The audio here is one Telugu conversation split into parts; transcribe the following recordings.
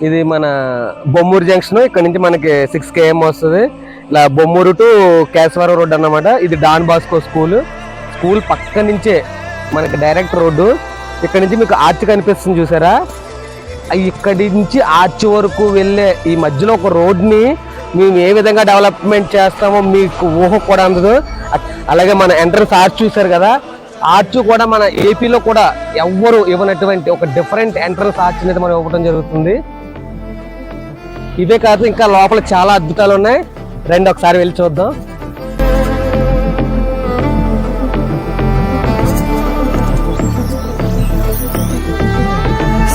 ఇది మన బొమ్మూరు జంక్షన్. ఇక్కడ నుంచి మనకి 6 km వస్తుంది. ఇలా బొమ్మూరు టు కేశవరం రోడ్ అన్నమాట. ఇది డాన్ బాస్కో స్కూల్ పక్క నుంచే మనకి డైరెక్ట్ రోడ్డు. ఇక్కడ నుంచి మీకు ఆర్చ్ కనిపిస్తుంది చూసారా, ఇక్కడి నుంచి ఆర్చ్ వరకు వెళ్ళే ఈ మధ్యలో ఒక రోడ్ని మేము ఏ విధంగా డెవలప్మెంట్ చేస్తామో మీకు ఊహ కూడా అందదు. అలాగే మన ఎంట్రన్స్ ఆర్చ్ చూసారు కదా, ఆర్చ్ కూడా మన ఏపీలో కూడా ఎవ్వరు ఇవ్వనటువంటి ఒక డిఫరెంట్ ఎంట్రన్స్ ఆర్చ్ అనేది మనం ఇవ్వడం జరుగుతుంది. ఇవే కాదు, ఇంకా లోపల చాలా అద్భుతాలు ఉన్నాయి. రండి ఒకసారి వెళ్ళి చూద్దాం.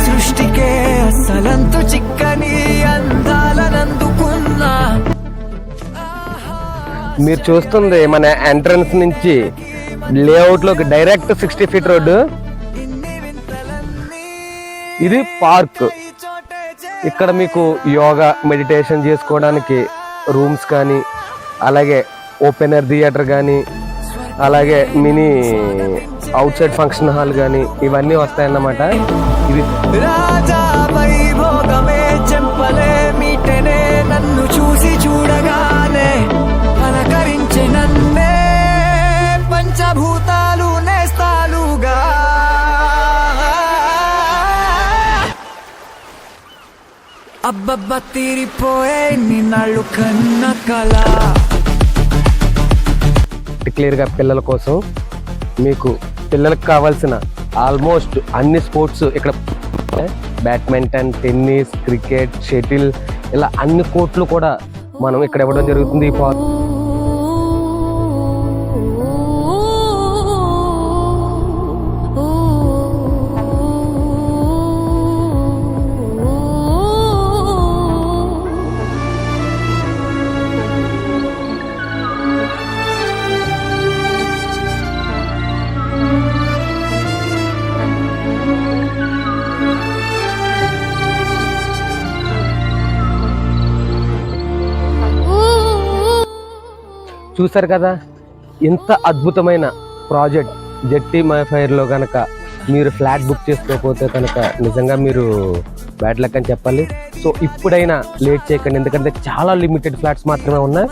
సృష్టికే అసలంతు చిక్కని అందాలనందుకున్నా. మీరు చూస్తుంది మన ఎంట్రన్స్ నుంచి లేఅవుట్ లోకి డైరెక్ట్ 60 feet రోడ్డు. ఇది పార్క్. ఇక్కడ మీకు యోగా మెడిటేషన్ చేసుకోవడానికి రూమ్స్ కానీ, అలాగే ఓపెన్ ఎయిర్ థియేటర్ కానీ, అలాగే mini out side function hall కానీ ఇవన్నీ వస్తాయన్నమాట. ఇది రాజా వైభోగమే చెంపలే మీటనే నన్ను చూసి చూడగానే పలకరించే నన్నే పంచభూతాలు నేస్తాలుగా. అబ్బబ్బ తీరిపోయే నిన్నాళ్ళు కన్న కళ. క్లియర్గా పిల్లల కోసం మీకు పిల్లలకు కావాల్సిన ఆల్మోస్ట్ అన్ని స్పోర్ట్స్ ఇక్కడ, బ్యాడ్మింటన్, టెన్నిస్, క్రికెట్, షటిల్, ఇలా అన్ని కోర్టులు కూడా మనం ఇక్కడ ఇవ్వడం జరుగుతుంది. ఈ పార్క్ చూసారు కదా, ఇంత అద్భుతమైన ప్రాజెక్ట్ జెట్టి మైఫైర్లో కనుక మీరు ఫ్లాట్ బుక్ చేసుకోకపోతే కనుక నిజంగా మీరు బ్యాడ్ లక్ అని చెప్పాలి. సో ఇప్పుడైనా లేట్ చేయకండి, ఎందుకంటే చాలా లిమిటెడ్ ఫ్లాట్స్ మాత్రమే ఉన్నాయి.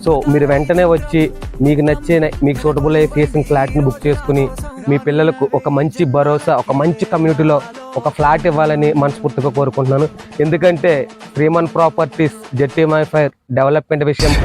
సో మీరు వెంటనే వచ్చి మీకు నచ్చిన, మీకు సూటబుల్ అయ్యే ఫేసింగ్ ఫ్లాట్ని బుక్ చేసుకుని మీ పిల్లలకు ఒక మంచి భరోసా, ఒక మంచి కమ్యూనిటీలో ఒక ఫ్లాట్ ఇవ్వాలని మనస్ఫూర్తిగా కోరుకుంటున్నాను. ఎందుకంటే శ్రీమన్ ప్రాపర్టీస్ జెట్టి మైఫైర్ డెవలప్మెంట్ విషయం